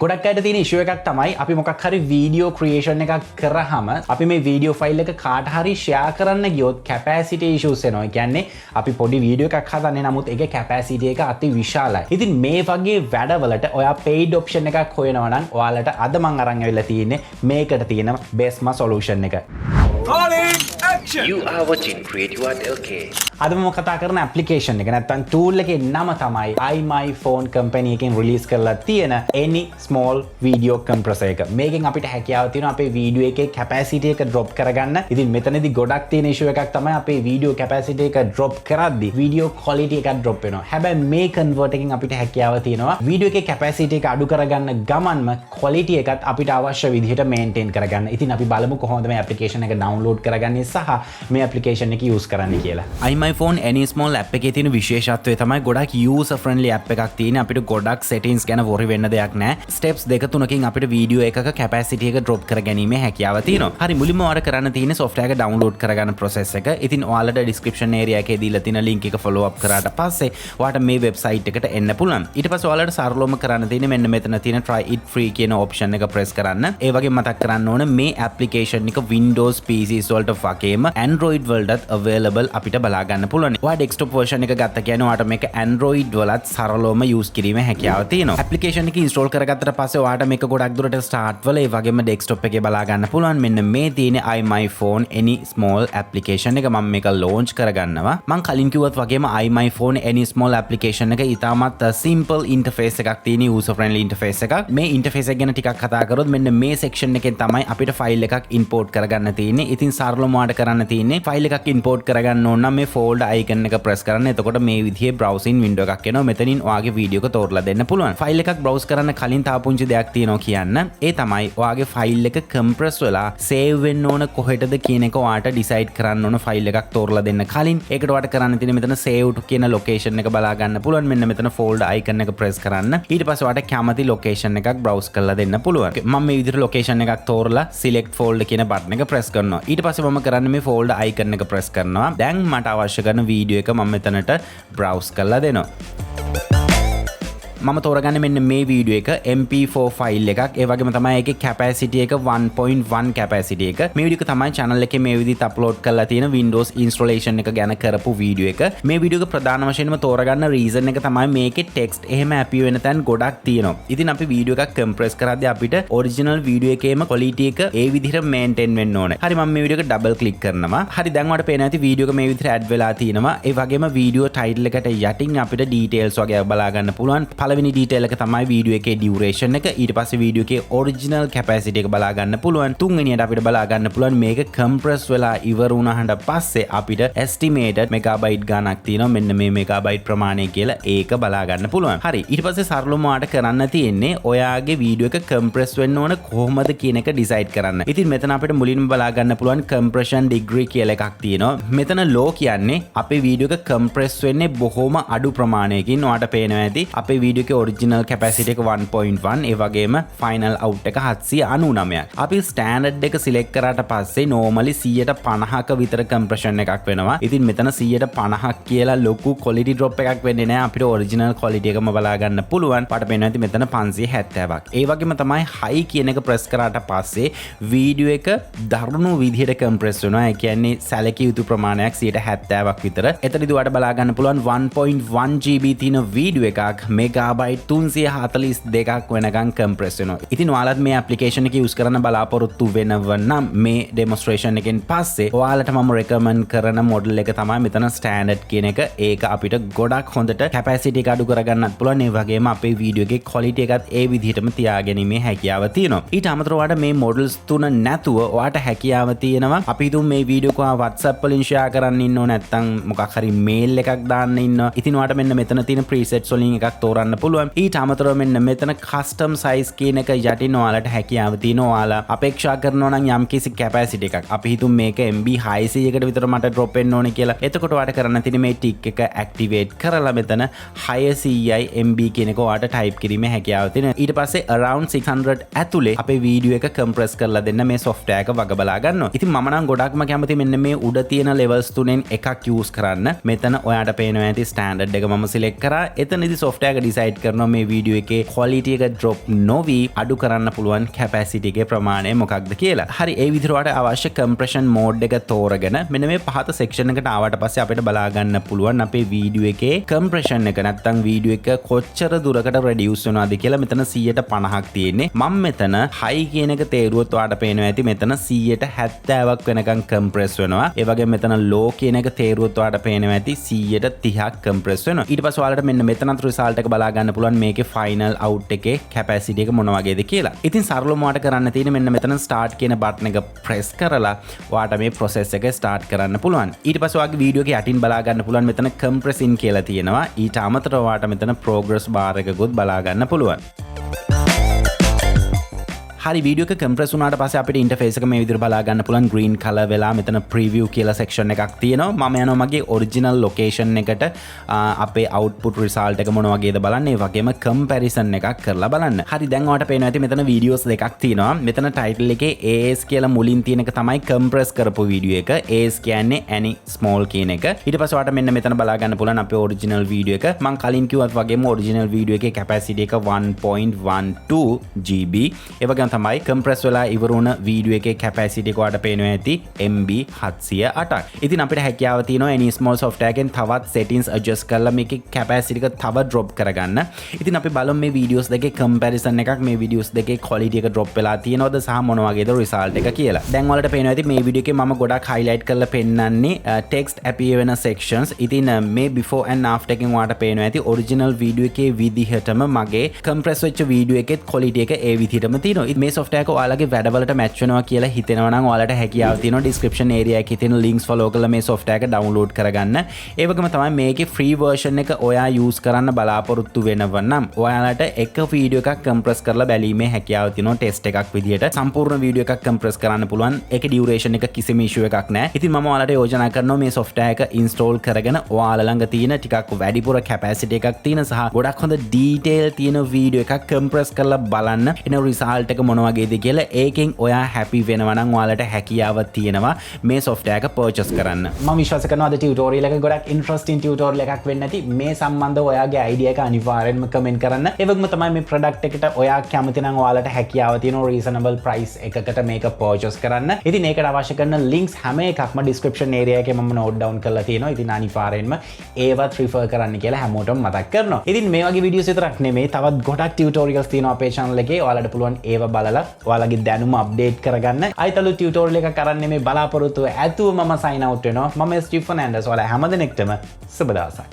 ගොඩක් අයට තියෙන ඉෂුව එකක් තමයි අපි මොකක් හරි වීඩියෝ ක්‍රියේෂන් එකක් කරාම අපි මේ වීඩියෝ ෆයිල් එක කාට හරි ෂෙයා කරන්න ගියොත් කැපැසිටි ඉෂුස් එනවා. ඒ කියන්නේ අපි පොඩි වීඩියෝ එකක් හදන්නේ නමුත් ඒකේ කැපැසිටි එක අති විශාලයි. ඉතින් මේ වගේ වැඩවලට ඔයා paid option එකක් හොයනවා නම් ඔයාලට අද මම අරන් ඇවිල්ලා තියෙන්නේ මේකට තියෙන bestම solution එක. You are watching CREATIVEARTLK. අද මම කතා කරන application එක නැත්නම් tool එකේ නම තමයි iMyFone company එකෙන් release කරලා තියෙන AnySmall Video Compressor එක. මේකෙන් අපිට හැකියාව තියෙනවා අපේ වීඩියෝ එකේ capacity එක drop කරගන්න. ඉතින් මෙතනදී ගොඩක් තියෙන issue එකක් තමයි අපේ වීඩියෝ capacity එක drop කරද්දී වීඩියෝ quality එක drop වෙනවා. හැබැයි මේ convert එකෙන් අපිට හැකියාව තියෙනවා වීඩියෝ එකේ capacity එක අඩු කරගන්න ගමන්ම quality එකත් අපිට අවශ්‍ය විදිහට maintain කරගන්න. ඉතින් අපි බලමු කොහොමද මේ application එක download කරගන්නේ සහ මේ application එක use කරන්න කියලා. iMyFone AnySmall app එකේ තියෙන විශේෂත්වය තමයි ගොඩක් user friendly app එකක් තියෙන. අපිට ගොඩක් settings ගැන worry වෙන්න දෙයක් නැහැ. steps දෙක තුනකින් අපිට වීඩියෝ එකක capacity එක drop කරගැනීමේ හැකියාව තියෙනවා. හරි මුලින්ම ඔයාලා කරන්න තියෙන්නේ software එක download කරගන්න process එක. ඉතින් ඔයාලට description area එකේ දීලා තියෙන link එක follow up කරාට පස්සේ ඔයාලට මේ website එකට එන්න පුළුවන්. ඊට පස්සේ ඔයාලට සරලවම කරන්න තියෙන්නේ මෙන්න මෙතන තියෙන try it free කියන option එක press කරන්න. ඒ වගේම මතක් කරන්න ඕන මේ application එක Windows PCs වලට වගේම Android වලටත් available අපිට බලා ගන්න පුළුවන්. ඔයා desktop version එක ගත්ත කියන්නේ ඔයාට මේක Android වලත් සරලවම use කිරීමේ හැකියාව තියෙනවා. application එක install කරගත්තට පස්සේ ඔයාට මේක ගොඩක් දුරට start වල ඒ වගේම desktop එකේ බලා ගන්න පුළුවන්. මෙන්න මේ තියෙන iMyFone AnySmall application එක මම මේක launch කරගන්නවා. මම කලින් කිව්වත් වගේම iMyFone AnySmall application එක ඉතාමත් simple interface එකක් තියෙන user friendly interface එකක්. මේ interface එක ගැන ටිකක් කතා කරොත් මෙන්න මේ section එකෙන් තමයි අපිට file එකක් import කරගන්න තියෙන්නේ. ඉතින් සරලවම ඔයාට කරන්න තියෙන්නේ file එකක් import කරගන්න ඕන නම් මේ folder icon එක press කරන්න. එතකොට මේ විදිහේ browsing window එකක් එනවා. මෙතනින් ඔයාගේ වීඩියෝ එක තෝරලා දෙන්න පුළුවන්. file එකක් browse කරන්න කලින් තා පුංචි දෙයක් තියෙනවා කියන්න. ඒ තමයි ඔයාගේ file එක compress වෙලා save වෙන්න ඕන කොහෙටද කියන එක ඔයාට decide කරන්න ඕන file එකක් තෝරලා දෙන්න කලින්. ඒකට ඔයාට කරන්න තියෙන්නේ මෙතන save to කියන location එක බලා ගන්න පුළුවන්. මෙන්න මෙතන folder icon එක press කරන්න. ඊට පස්සේ ඔයාට කැමති location එකක් browse කරලා දෙන්න පුළුවන්. මම මේ විදිහට location එකක් තෝරලා select folder කියන button එක press කරනවා. ඊට පස්සේ මම කරන්නේ මේ folder icon එක press කරනවා. දැන් මට අවශ්‍ය කරන වීඩියෝ එක මම මෙතනට browse කරලා දෙනවා. මම තෝරගන්නේ මෙන්න මේ වීඩියෝ එක MP4 ෆයිල් එකක්. ඒ වගේම තමයි ඒකේ capacity එක 1.1 capacity එක. මේ වීඩියෝ එක තමයි channel එකේ මේ විදිහට upload කරලා තියෙන Windows installation එක ගැන කරපු වීඩියෝ එක. මේ වීඩියෝ එක ප්‍රධාන වශයෙන්ම තෝරගන්න reason එක තමයි මේකේ text එහෙම happy වෙන තැන් ගොඩක් තියෙනවා. ඉතින් අපි වීඩියෝ එකක් compress කරද්දී අපිට original වීඩියෝ එකේම quality එක ඒ විදිහට maintain වෙන්න ඕනේ. හරි මම මේ වීඩියෝ එක double click කරනවා. හරි දැන් ඔයාලට පේනවා ඇති වීඩියෝ එක මේ විදිහට add වෙලා තියෙනවා. ඒ වගේම වීඩියෝ title එකට යටින් අපිට details වගේ බලා ගන්න පුළුවන්. පළවෙනි detail එක තමයි වීඩියෝ එකේ duration එක. ඊට පස්සේ වීඩියෝ එකේ original capacity එක බලා ගන්න පුළුවන්. තුන්වෙනියට අපිට බලා ගන්න පුළුවන් මේක compress වෙලා ඉවර වුණාට පස්සේ අපිට estimated megabyte ගණක් තියෙනවා. මෙන්න මේ megabyte ප්‍රමාණය කියලා ඒක බලා ගන්න පුළුවන්. හරි ඊට පස්සේ සරලවම ඔයාලට කරන්න තියෙන්නේ ඔයාගේ වීඩියෝ එක compress වෙන්න ඕන කොහොමද කියන එක decide කරන්න. ඉතින් මෙතන අපිට මුලින්ම බලා ගන්න පුළුවන් compression degree කියලා එකක් තියෙනවා. මෙතන low කියන්නේ අපේ වීඩියෝ එක compress වෙන්නේ බොහොම අඩු ප්‍රමාණයකින්. ඔයාලට පේනවා ඇති අපේ වීඩියෝ එකේ original capacity එක 1.1 ඒ වගේම final out එක 799ක්. අපි standard එක select කරාට පස්සේ normally 150ක විතර compression එකක් වෙනවා. ඉතින් මෙතන 150ක් කියලා ලොකු quality drop එකක් වෙන්නේ නැහැ. අපිට original quality එකම බලා ගන්න පුළුවන්. පාට පේනවා ඇති මෙතන 570ක්. ඒ වගේම තමයි high කියන එක press කරාට පස්සේ වීඩියෝ එක දරුණු විදිහට compress වෙනවා. ඒ කියන්නේ සැලකිය යුතු ප්‍රමාණයක් 70ක් විතර. එතනදී ඔයාලට බලා ගන්න පුළුවන් 1.1 GB තියෙන වීඩියෝ එකක් megabyte 342ක් වෙනකන් compress වෙනවා. ඉතින් ඔයාලත් මේ application එක use කරන්න බලාපොරොත්තු වෙනව නම් මේ demonstration එකෙන් පස්සේ ඔයාලට මම recommend කරන model එක තමයි මෙතන standard කියන එක. ඒක අපිට ගොඩක් හොඳට capacity එක අඩු කරගන්නත් පුළුවන්. ඒ වගේම අපේ වීඩියෝ එකේ quality එකත් ඒ විදිහටම තියාගැනීමේ හැකියාව තියෙනවා. ඊට අමතරව ඔයාලට මේ models තුන නැතුව ඔයාලට හැකියාව තියෙනවා. අපි හිතමු මේ වීඩියෝ එක WhatsApp වලින් share කරන්න ඉන්නෝ නැත්නම් මොකක් හරි mail එකක් දාන්න ඉන්නවා. ඉතින් ඔයාලට මෙන්න මෙතන තියෙන presets වලින් එකක් තෝරන්න පුළුවන්. ඊට අමතරව මෙන්න මෙතන custom size කියන එක යටින් ඔයාලට හැකියාව තියෙනවා. ඔයාලා අපේක්ෂා කරනවා නම් යම්කිසි capacity එකක් අපි හිතමු මේක MB 600කට විතර මට drop වෙන්න ඕනේ කියලා. එතකොට ඔයාලට කරන්න තියෙන්නේ මේ tick එක activate කරලා මෙතන 600යි MB කියන එක ඔයාලට type කිරීමේ හැකියාව තියෙනවා. ඊට පස්සේ around 600 ඇතුලේ අපේ වීඩියෝ එක compress කරලා දෙන්න මේ software එක වග බලා ගන්නවා. ඉතින් මම නම් ගොඩක්ම කැමති මෙන්න මේ උඩ තියෙන levels තුනෙන් එකක් use කරන්න. මෙතන ඔයාලට පේනවා ඇති standard එක මම select කරා. එතනදී software එක decide highlight කරනවා මේ වීඩියෝ එකේ quality එක drop නොවි අඩු කරන්න පුළුවන් capacity එකේ ප්‍රමාණය මොකක්ද කියලා. හරි ඒ විදිහට ඔයාලට අවශ්‍ය compression mode එක තෝරගෙන මෙන්න මේ පහත section එකට ආවට පස්සේ අපිට බලා ගන්න පුළුවන් අපේ වීඩියෝ එකේ compression එක නැත්නම් වීඩියෝ එක කොච්චර දුරකට reduce වෙනවද කියලා. මෙතන 150ක් තියෙන්නේ. මම මෙතන high කියන එක තේරුවොත් ඔයාලට පේනවා ඇති මෙතන 170ක් වෙනකන් compress වෙනවා. ඒ වගේම මෙතන low කියන එක තේරුවොත් ඔයාලට පේනවා ඇති 130ක් compress වෙනවා. ඊට පස්සේ ඔයාලට මෙන්න මෙතනත් result එක බලා ගන්න පුළුවන් මේකේ final out එකේ capacity එක මොන වගේද කියලා. ඉතින් සරලවම ඔයාලට කරන්න තියෙන්නේ මෙන්න මෙතන start කියන button එක press කරලා ඔයාලට මේ process එක start කරන්න පුළුවන්. ඊට පස්සේ ඔයාගේ වීඩියෝ එකේ යටින් බලා ගන්න පුළුවන් මෙතන compressing කියලා තියෙනවා. ඊට අමතරව ඔයාලට මෙතන progress bar එකකුත් බලා ගන්න පුළුවන්. හරි වීඩියෝ එක කම්ප්‍රෙස් වුණාට පස්සේ අපිට ඉන්ටර්ෆේස් එක මේ විදිහට බලා ගන්න පුළුවන් green color වෙලා මෙතන preview කියලා section එකක් තියෙනවා. මම යනවා මගේ original location එකට අපේ output result එක මොන වගේද බලන්න. ඒ වගේම comparison එකක් කරලා බලන්න. හරි දැන් ඔයාලට පේනවා ඇති මෙතන videos දෙකක් තියෙනවා. මෙතන title එකේ AS කියලා මුලින් තියෙන එක තමයි compress කරපු වීඩියෝ එක. AS කියන්නේ AnySmall කියන එක. ඊට පස්සේ ඔයාලට මෙන්න මෙතන බලා ගන්න පුළුවන් අපේ original video එක. මම කලින් කිව්වත් වගේම original video එකේ capacity එක 1.12 GB. ඒ වගේම තමයි compress වෙලා ඉවර වුණ වීඩියෝ එකේ capacity එක ඔයාලට පේනවා ඇති MB 708ක්. ඉතින් අපිට හැකියාව තියෙනවා AnySmall software එකෙන් තවත් settings adjust කරලා මේකේ capacity එක තව drop කරගන්න. ඉතින් අපි බලමු මේ videos දෙකේ comparison එකක් මේ videos දෙකේ quality එක drop වෙලා තියෙනවද සහ මොන වගේද result එක කියලා. දැන් ඔයාලට පේනවා ඇති මේ video එකේ මම ගොඩක් highlight කරලා පෙන්නන්නේ text appear වෙන sections. ඉතින් මේ before and after එකෙන් ඔයාලට පේනවා ඇති original video එකේ විදිහටම මගේ compress වෙච්ච video එකෙත් quality එක ඒ විදිහටම තියෙනවා. මේ software එක ඔයාලගේ වැඩවලට match වෙනවා කියලා හිතෙනවා නම් ඔයාලට හැකියාව තියෙනවා description area එකේ තියෙන links follow කරලා මේ software එක download කරගන්න. ඒ වගේම තමයි මේකේ free version එක ඔයා use කරන්න බලාපොරොත්තු වෙනව නම් ඔයාලට එක video එකක් compress කරලා බැලීමේ හැකියාව තියෙනවා test එකක් විදියට. සම්පූර්ණ video එකක් compress කරන්න පුළුවන්. ඒකේ duration එක කිසිම issue එකක් නැහැ. ඉතින් මම ඔයාලට යෝජනා කරනවා මේ software එක install කරගෙන ඔයාලා ළඟ තියෙන ටිකක් වැඩිපුර capacity එකක් තියෙන සහ ගොඩක් හොඳ detail තියෙන video එකක් compress කරලා බලන්න. එන result එක මොන වගේද කියලා ඒකෙන් ඔයා happy වෙනවා නම් ඔයාලට හැකියාව තියෙනවා මේ software එක purchase කරන්න. මම විශ්වාස කරනවා අද tutorial එක ගොඩක් interesting tutorial එකක් වෙන්න ඇති. මේ සම්බන්ධව ඔයාගේ idea එක අනිවාර්යෙන්ම comment කරන්න. ඒ වගේම තමයි මේ product එකට ඔයා කැමති නම් ඔයාලට හැකියාව තියෙන reasonable price එකකට මේක purchase කරන්න. ඉතින් ඒකට අවශ්‍ය කරන links හැම එකක්ම description area එකේ මම note down කරලා තියෙනවා. ඉතින් අනිවාර්යෙන්ම ඒවත් refer කරන්න කියලා හැමෝටම මතක් කරනවා. ඉතින් මේ වගේ videos විතරක් නෙමෙයි තවත් ගොඩක් tutorials තියෙනවා අපේ channel එකේ. ඔයාලට පුළුවන් ඒව බලලා ඔයාලගේ දැනුම අප්ඩේට් කරගන්න. අයිතලු ටියුටෝරියල් එකක් කරන්නේ මේ බලාපොරොත්තුව ඇතුව මම sign out වෙනවා. මම ස්ටිෆන් ඇන්ඩර්ස්. ඔයාලා හැමදෙනෙක්ටම සුබ දවසක්.